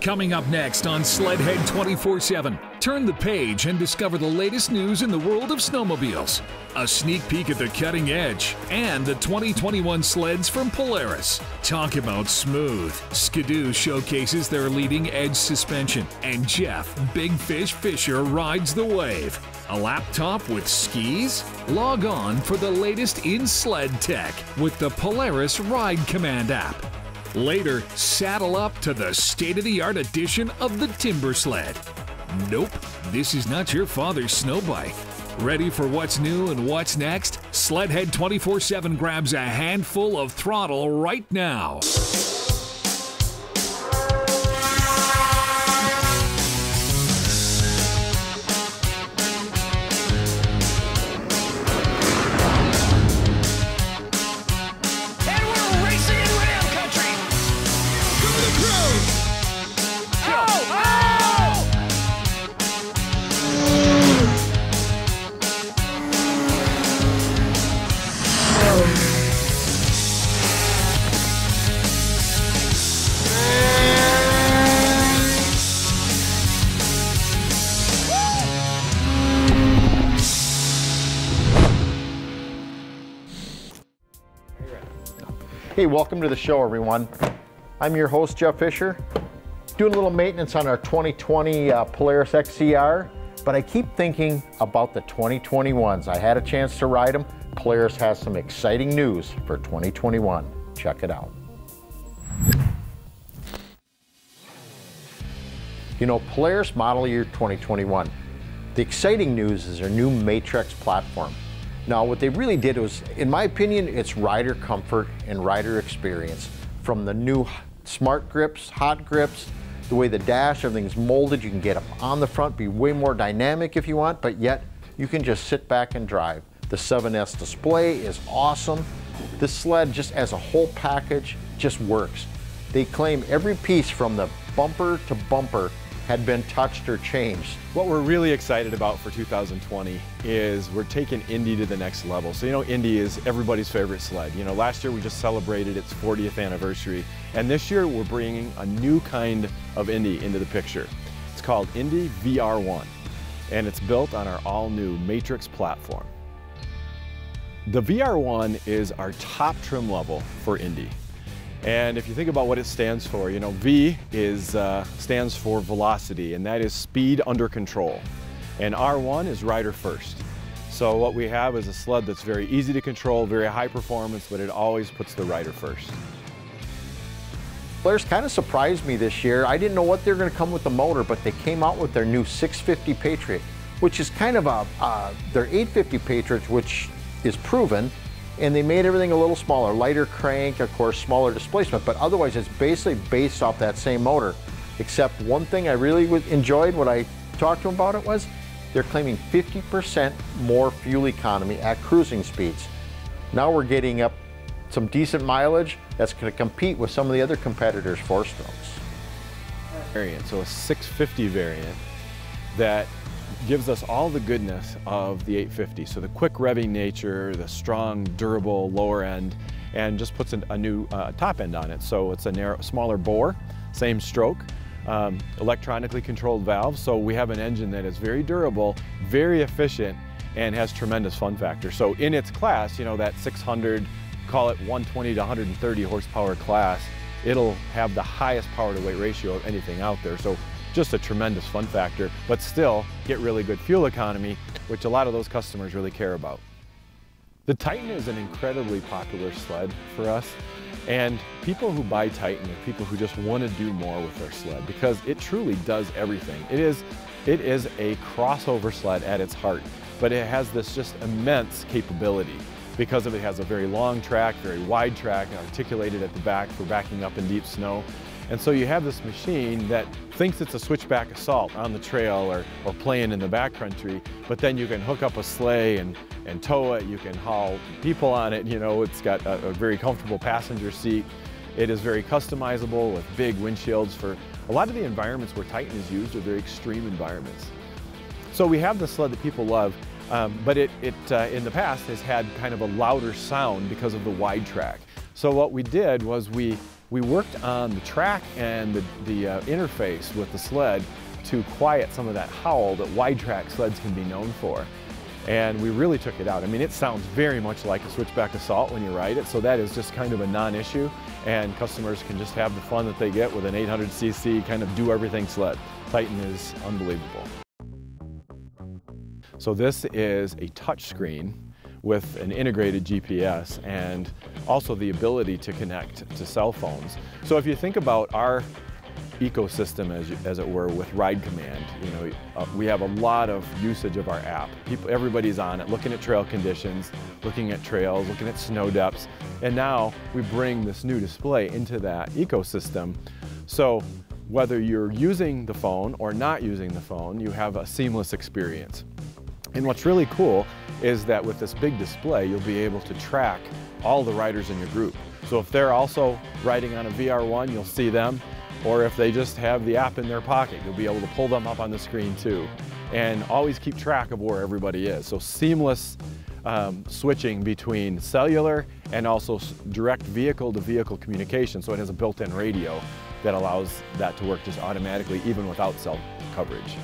Coming up next on Sledhead 24/7, turn the page and discover the latest news in the world of snowmobiles, a sneak peek at the cutting edge, and the 2021 sleds from Polaris. Talk about smooth. Ski-Doo showcases their leading edge suspension, and Jeff Big Fish Fisher rides the wave. A laptop with skis? Log on for the latest in sled tech with the Polaris Ride Command app. Later, saddle up to the state-of-the-art edition of the Timber Sled. Nope, this is not your father's snow bike. Ready for what's new and what's next? Sledhead 24/7 grabs a handful of throttle right now. Hey, welcome to the show, everyone. I'm your host, Jeff Fisher, doing a little maintenance on our 2020 Polaris XCR, but I keep thinking about the 2021s. I had a chance to ride them. Polaris has some exciting news for 2021. Check it out. You know, Polaris model year 2021, the exciting news is their new Matrix platform. Now, what they really did was, in my opinion, it's rider comfort and rider experience. From the new smart grips, hot grips, the way the dash, everything's molded. You can get them on the front, be way more dynamic if you want, but yet you can just sit back and drive. The 7S display is awesome. This sled, just as a whole package, just works. They claim every piece from the bumper to bumper had been touched or changed. What we're really excited about for 2020 is we're taking Indy to the next level. So, you know, Indy is everybody's favorite sled. You know, last year we just celebrated its 40th anniversary, and this year we're bringing a new kind of Indy into the picture. It's called Indy VR1, and it's built on our all-new Matrix platform. The VR1 is our top trim level for Indy. And if you think about what it stands for, you know, V stands for velocity, and that is speed under control. And R1 is rider first. So what we have is a sled that's very easy to control, very high performance, but it always puts the rider first. Polaris kind of surprised me this year. I didn't know what they were going to come with the motor, but they came out with their new 650 Patriot, which is kind of their 850 Patriot, which is proven. And they made everything a little smaller, lighter crank, of course, smaller displacement, but otherwise it's basically based off that same motor. Except one thing I really enjoyed when I talked to them about it was they're claiming 50% more fuel economy at cruising speeds. Now we're getting up some decent mileage that's going to compete with some of the other competitors' four-strokes. Variant, so a 650 variant that gives us all the goodness of the 850. So the quick revving nature, the strong, durable lower end, and just puts a new top end on it. So it's a smaller bore, same stroke, electronically controlled valves. So we have an engine that is very durable, very efficient, and has tremendous fun factor. So in its class, you know, that 600, call it 120 to 130 horsepower class, it'll have the highest power to weight ratio of anything out there. So just a tremendous fun factor, but still get really good fuel economy, which a lot of those customers really care about. The Titan is an incredibly popular sled for us, and people who buy Titan are people who just want to do more with their sled because it truly does everything. It is a crossover sled at its heart, but it has this just immense capability because it has a very long track, very wide track, and articulated at the back for backing up in deep snow. And so you have this machine that thinks it's a switchback assault on the trail or playing in the backcountry, but then you can hook up a sleigh and tow it, you can haul people on it, you know, it's got a very comfortable passenger seat. It is very customizable with big windshields for a lot of the environments where Titan is used are very extreme environments. So we have the sled that people love, but it in the past has had kind of a louder sound because of the wide track. So what we did was we we worked on the track and the interface with the sled to quiet some of that howl that wide track sleds can be known for. And we really took it out. I mean, it sounds very much like a Switchback Assault when you ride it, so that is just kind of a non-issue, and customers can just have the fun that they get with an 800cc kind of do-everything sled. Titan is unbelievable. So this is a touch screen with an integrated GPS and also the ability to connect to cell phones. So if you think about our ecosystem, as it were, with Ride Command, you know, we have a lot of usage of our app. Everybody's on it, looking at trail conditions, looking at trails, looking at snow depths, and now we bring this new display into that ecosystem. So whether you're using the phone or not using the phone, you have a seamless experience. And what's really cool is that with this big display, you'll be able to track all the riders in your group. So if they're also riding on a VR1, you'll see them. Or if they just have the app in their pocket, you'll be able to pull them up on the screen too. And always keep track of where everybody is. So seamless switching between cellular and also direct vehicle-to-vehicle communication. So it has a built-in radio that allows that to work just automatically, even without cell coverage.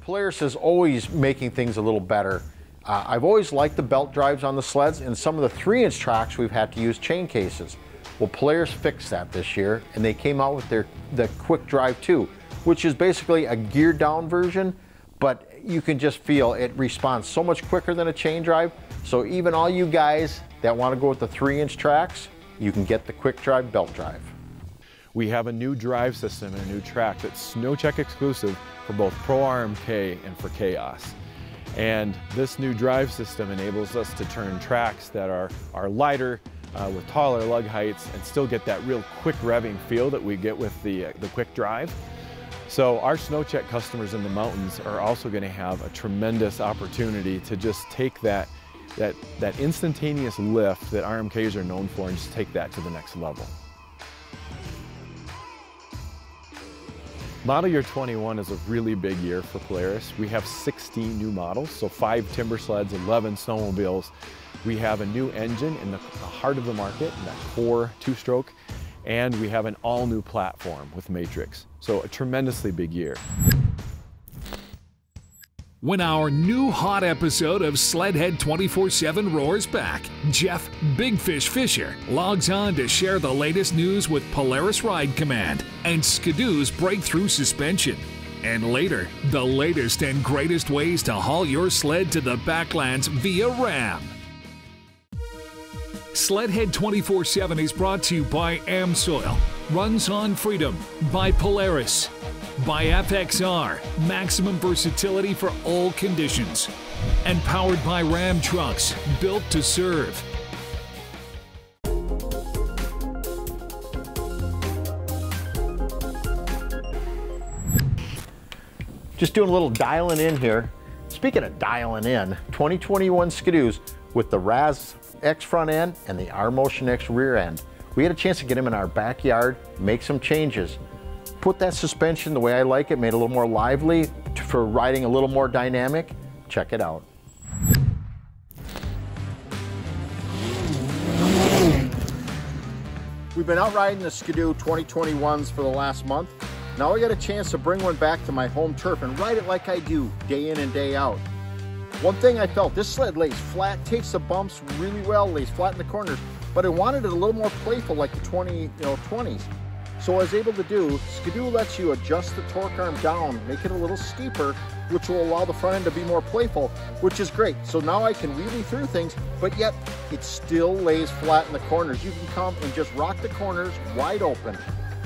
Polaris is always making things a little better. I've always liked the belt drives on the sleds, and some of the 3-inch tracks we've had to use chain cases. Well, Polaris fixed that this year, and they came out with the Quick Drive 2, which is basically a geared down version, but you can just feel it responds so much quicker than a chain drive. So even all you guys that want to go with the 3-inch tracks, you can get the Quick Drive belt drive. We have a new drive system and a new track that's SnowCheck exclusive for both Pro RMK and for Chaos. And this new drive system enables us to turn tracks that are lighter, with taller lug heights, and still get that real quick revving feel that we get with the Quick Drive. So our SnowCheck customers in the mountains are also going to have a tremendous opportunity to just take that instantaneous lift that RMKs are known for and just take that to the next level. Model year 21 is a really big year for Polaris. We have 16 new models, so 5 timber sleds, 11 snowmobiles. We have a new engine in the heart of the market, that core 2-stroke, and we have an all-new platform with Matrix. So a tremendously big year. When our new hot episode of Sledhead 24/7 roars back, Jeff Big Fish Fisher logs on to share the latest news with Polaris Ride Command and Ski-Doo's breakthrough suspension. And later, the latest and greatest ways to haul your sled to the backlands via RAM. Sledhead 24/7 is brought to you by AmSoil, Runs on Freedom, by Polaris, by FXR, maximum versatility for all conditions, and powered by Ram Trucks, built to serve. Just doing a little dialing in here. Speaking of dialing in, 2021 Ski-Doos with the Raz X front end and the R-Motion X rear end. We had a chance to get them in our backyard, make some changes. Put that suspension the way I like it, made it a little more lively for riding a little more dynamic. Check it out. We've been out riding the Ski-Doo 2021s for the last month. Now I got a chance to bring one back to my home turf and ride it like I do, day in and day out. One thing I felt, this sled lays flat, takes the bumps really well, lays flat in the corners, but I wanted it a little more playful like the 20s. So what I was able to do, Ski-Doo lets you adjust the torque arm down, make it a little steeper, which will allow the front end to be more playful, which is great. So now I can wheelie through things, but yet it still lays flat in the corners. You can come and just rock the corners wide open.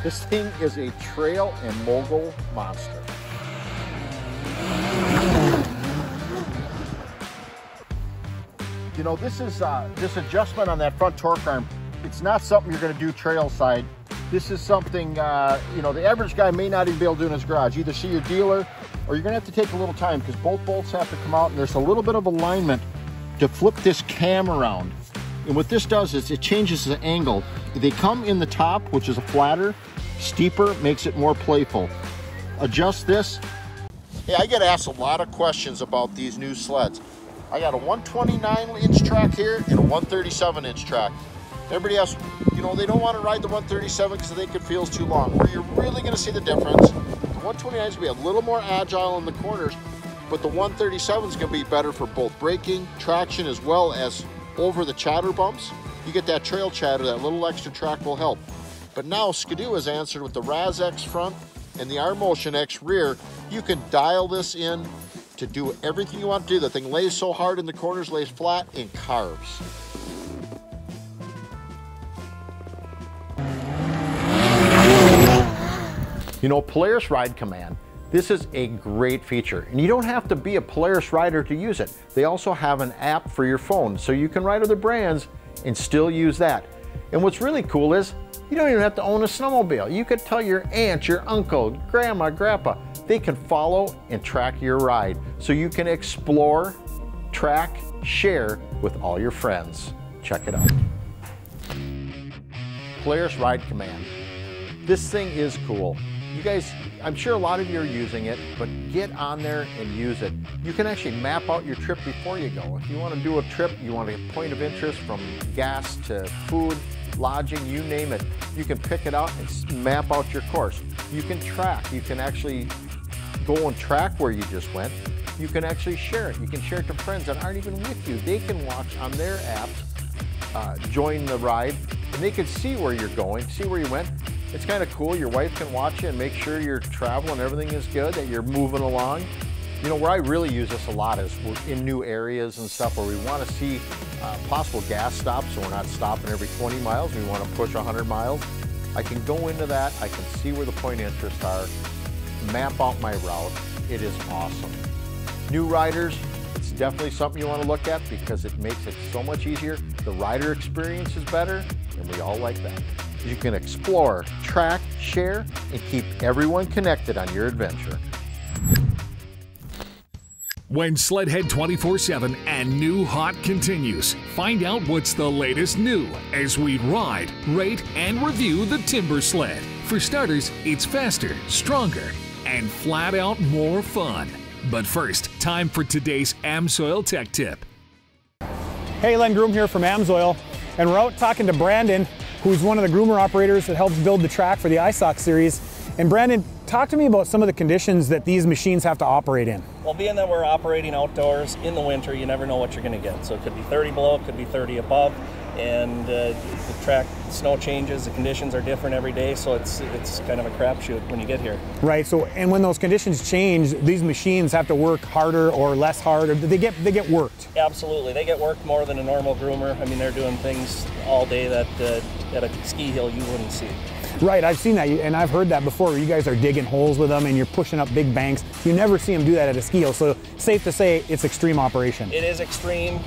This thing is a trail and mogul monster. You know, this adjustment on that front torque arm, it's not something you're going to do trail side. This is something, you know, the average guy may not even be able to do in his garage. Either see your dealer or you're going to have to take a little time because both bolts have to come out and there's a little bit of alignment to flip this cam around. And what this does is it changes the angle. They come in the top, which is a flatter, steeper, makes it more playful. Adjust this. Hey, I get asked a lot of questions about these new sleds. I got a 129-inch track here and a 137-inch track. Everybody else, you know, they don't want to ride the 137 because they think it feels too long. Where you're really going to see the difference, the 129 is going to be a little more agile in the corners, but the 137 is going to be better for both braking, traction, as well as over the chatter bumps. You get that trail chatter, that little extra track will help. But now Ski-Doo has answered with the RazX front and the R-Motion X rear. You can dial this in to do everything you want to do. The thing lays so hard in the corners, lays flat, and carves. You know, Polaris Ride Command, this is a great feature, and you don't have to be a Polaris rider to use it. They also have an app for your phone, so you can ride other brands and still use that. And what's really cool is, you don't even have to own a snowmobile. You could tell your aunt, your uncle, grandma, grandpa, they can follow and track your ride. So you can explore, track, share with all your friends. Check it out. Polaris Ride Command. This thing is cool. You guys, I'm sure a lot of you are using it, but get on there and use it. You can actually map out your trip before you go. If you want to do a trip, you want a point of interest from gas to food, lodging, you name it, you can pick it out and map out your course. You can track. You can actually go and track where you just went. You can actually share it. You can share it to friends that aren't even with you. They can watch on their apps, join the ride, and they can see where you're going, see where you went. It's kind of cool. Your wife can watch you and make sure you're traveling, everything is good, that you're moving along. You know, where I really use this a lot is we're in new areas and stuff where we want to see possible gas stops, so we're not stopping every 20 miles. We want to push 100 miles. I can go into that. I can see where the point of interest are, map out my route. It is awesome. New riders, it's definitely something you want to look at because it makes it so much easier. The rider experience is better, and we all like that. You can explore, track, share, and keep everyone connected on your adventure. When Sledhead 24/7 and New Hot continues, find out what's the latest new as we ride, rate, and review the Timber Sled. For starters, it's faster, stronger, and flat out more fun. But first, time for today's AMSOIL Tech Tip. Hey, Len Groom here from AMSOIL, and we're out talking to Brandon, who's one of the groomer operators that helps build the track for the ISOC series. And Brandon, talk to me about some of the conditions that these machines have to operate in. Well, being that we're operating outdoors in the winter, you never know what you're going to get. So it could be 30 below, it could be 30 above, and the track, snow changes, the conditions are different every day, so it's kind of a crapshoot when you get here. Right, so, and when those conditions change, these machines have to work harder or less hard, or they get worked? Absolutely, they get worked more than a normal groomer. I mean, they're doing things all day that at a ski hill you wouldn't see. Right, I've seen that, and I've heard that before. You guys are digging holes with them and you're pushing up big banks. You never see them do that at a ski hill, so safe to say it's extreme operation. It is extreme.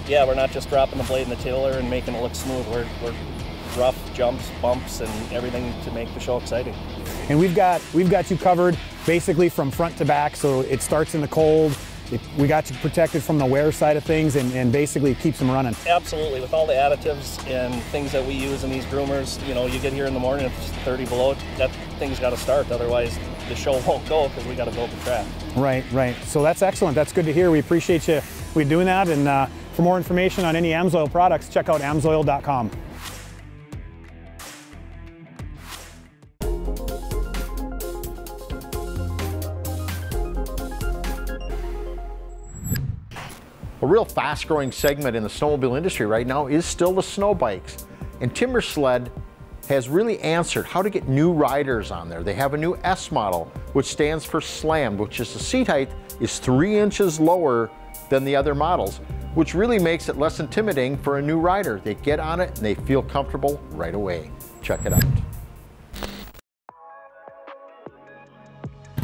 Yeah, we're not just dropping the blade in the tiller and making it look smooth. We're rough jumps, bumps, and everything to make the show exciting. And we've got you covered basically from front to back, so it starts in the cold. We got you protected from the wear side of things, and basically it keeps them running. Absolutely, with all the additives and things that we use in these groomers, you know, you get here in the morning, if it's 30 below, that thing's got to start, otherwise the show won't go because we got to build the track. Right. So that's excellent. That's good to hear. We appreciate you doing that, and for more information on any AMSOIL products, check out amsoil.com. A real fast-growing segment in the snowmobile industry right now is still the snow bikes. And Timber Sled has really answered how to get new riders on there. They have a new S model, which stands for Slammed, which is the seat height is 3 inches lower than the other models, which really makes it less intimidating for a new rider. They get on it and they feel comfortable right away. Check it out.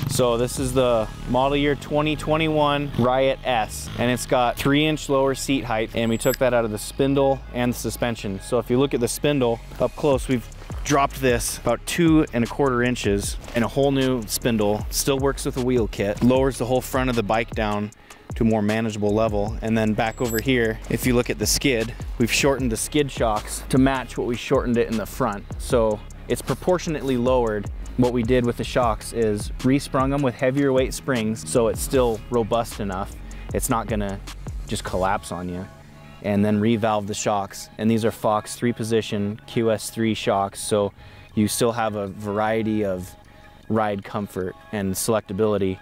So this is the model year 2021 Riot S, and it's got 3-inch lower seat height, and we took that out of the spindle and the suspension. So if you look at the spindle up close, we've dropped this about 2¼ inches and a whole new spindle. Still works with a wheel kit, lowers the whole front of the bike down to a more manageable level. And then back over here, if you look at the skid, we've shortened the skid shocks to match what we shortened it in the front. So it's proportionately lowered. What we did with the shocks is resprung them with heavier weight springs so it's still robust enough, it's not gonna just collapse on you. And then revalve the shocks. And these are Fox 3-position QS3 shocks, so you still have a variety of ride comfort and selectability.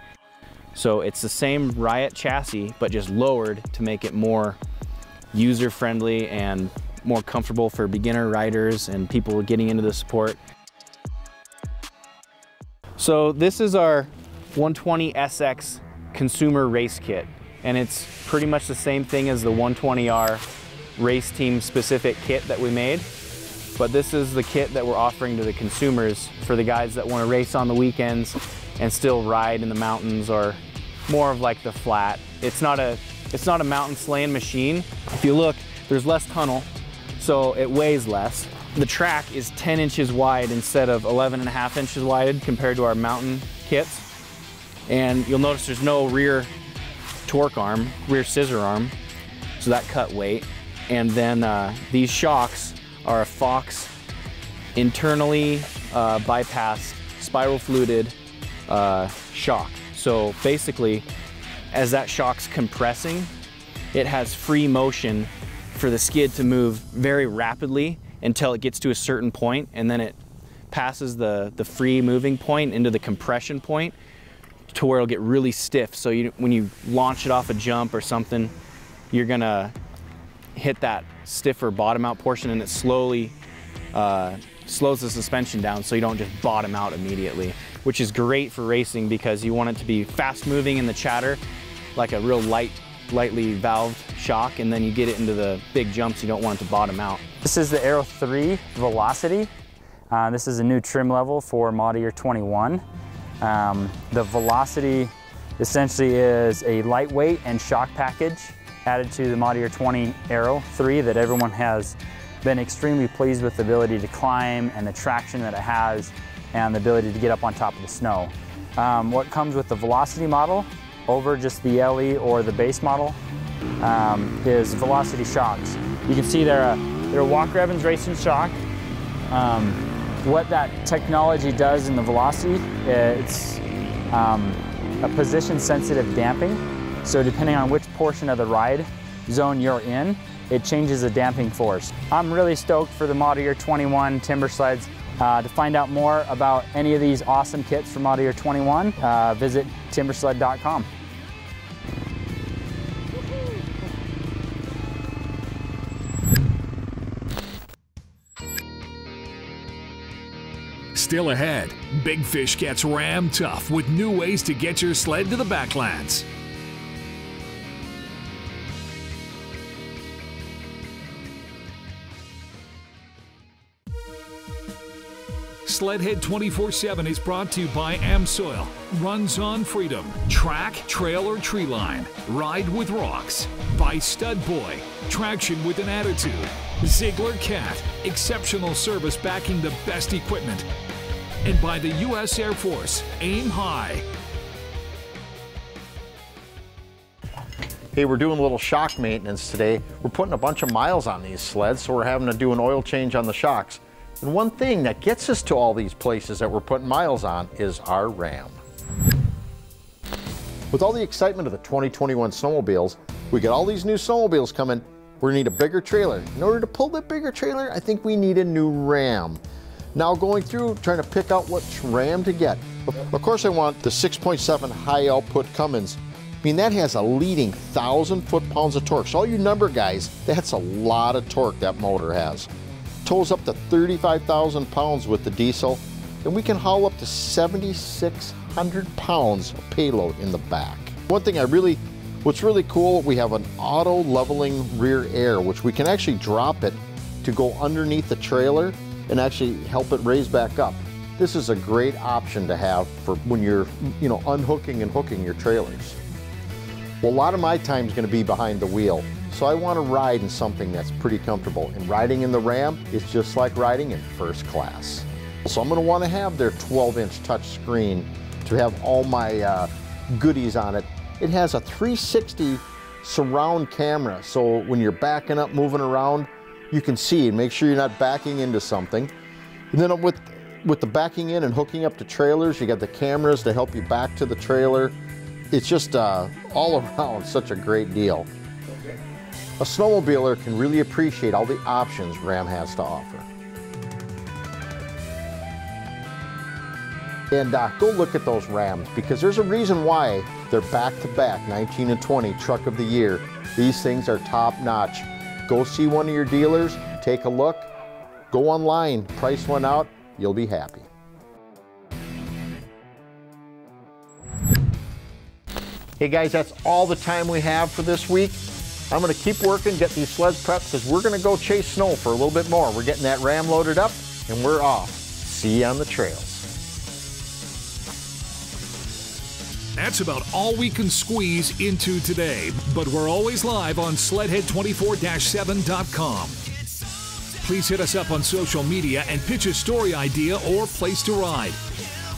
So it's the same Riot chassis, but just lowered to make it more user-friendly and more comfortable for beginner riders and people getting into the sport. So this is our 120 SX consumer race kit. And it's pretty much the same thing as the 120R race team specific kit that we made. But this is the kit that we're offering to the consumers for the guys that want to race on the weekends and still ride in the mountains, or more of like the flat. It's not a mountain slaying machine. If you look, there's less tunnel, so it weighs less. The track is 10 inches wide instead of 11.5 inches wide compared to our mountain kits. And you'll notice there's no rear torque arm, rear scissor arm, so that cut weight. And then these shocks are a Fox internally bypassed spiral fluted shock. So basically, as that shock's compressing, it has free motion for the skid to move very rapidly until it gets to a certain point, and then it passes the free moving point into the compression point, to where it'll get really stiff. So when you launch it off a jump or something, you're gonna hit that stiffer bottom out portion, and it slowly slows the suspension down so you don't just bottom out immediately, which is great for racing because you want it to be fast moving in the chatter, like a real lightly valved shock, and then you get it into the big jumps, you don't want it to bottom out. This is the Aero 3 Velocity. This is a new trim level for model year 21. The Velocity essentially is a lightweight and shock package added to the model year 20 Aero 3 that everyone has been extremely pleased with the ability to climb and the traction that it has and the ability to get up on top of the snow. What comes with the Velocity model over just the LE or the base model is Velocity shocks. You can see they're a Walker Evans Racing shock. What that technology does in the Velocity, it's a position-sensitive damping. So depending on which portion of the ride zone you're in, it changes the damping force. I'm really stoked for the model year 21 timber sleds. To find out more about any of these awesome kits for model year 21, visit timbersled.com. Still ahead, Big Fish gets ram tough with new ways to get your sled to the backlands. Sledhead 24/7 is brought to you by AmSoil. Runs on freedom. Track, trail, or tree line. Ride with rocks. By Stud Boy. Traction with an attitude. Ziegler Cat. Exceptional service backing the best equipment. And by the U.S. Air Force. Aim high. Hey, we're doing a little shock maintenance today. We're putting a bunch of miles on these sleds, so we're having to do an oil change on the shocks. And one thing that gets us to all these places that we're putting miles on is our Ram. With all the excitement of the 2021 snowmobiles, we got all these new snowmobiles coming. We're gonna need a bigger trailer. In order to pull that bigger trailer, I think we need a new Ram. Now going through, trying to pick out which Ram to get. Of course I want the 6.7 high output Cummins. I mean, that has a leading 1,000 foot-pounds of torque. So all you number guys, that's a lot of torque that motor has. Tows up to 35,000 pounds with the diesel, and we can haul up to 7,600 pounds of payload in the back. One thing what's really cool, we have an auto leveling rear air, which we can actually drop it to go underneath the trailer and actually help it raise back up. This is a great option to have for when you're, unhooking and hooking your trailers. Well, a lot of my time is going to be behind the wheel. So I want to ride in something that's pretty comfortable, and riding in the Ram is just like riding in first class. So I'm going to want to have their 12-inch touch screen to have all my goodies on it. It has a 360 surround camera, so when you're backing up, moving around, you can see and make sure you're not backing into something. And then with the backing in and hooking up to trailers, you got the cameras to help you back to the trailer. it's just all around such a great deal. A snowmobiler can really appreciate all the options Ram has to offer. And go look at those Rams, because there's a reason why they're back-to-back 19 and 20 Truck of the Year. These things are top-notch. Go see one of your dealers, take a look, go online, price one out, you'll be happy. Hey guys, that's all the time we have for this week. I'm gonna keep working, get these sleds prepped, because we're gonna go chase snow for a little bit more. We're getting that Ram loaded up, and we're off. See you on the trails. That's about all we can squeeze into today, but we're always live on sledhead24-7.com. Please hit us up on social media and pitch a story idea or place to ride.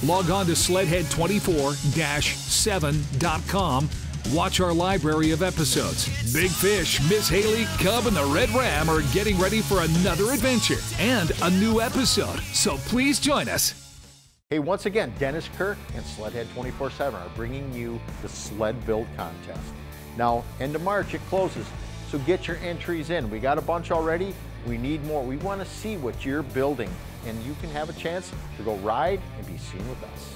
Log on to sledhead24-7.com. Watch our library of episodes. Big Fish, Miss Haley, Cub, and the Red Ram are getting ready for another adventure and a new episode, so please join us. Hey, once again, Dennis Kirk and Sledhead 24/7 are bringing you the Sled Build Contest. Now, end of March, it closes, so get your entries in. We got a bunch already. We need more. We want to see what you're building, and you can have a chance to go ride and be seen with us.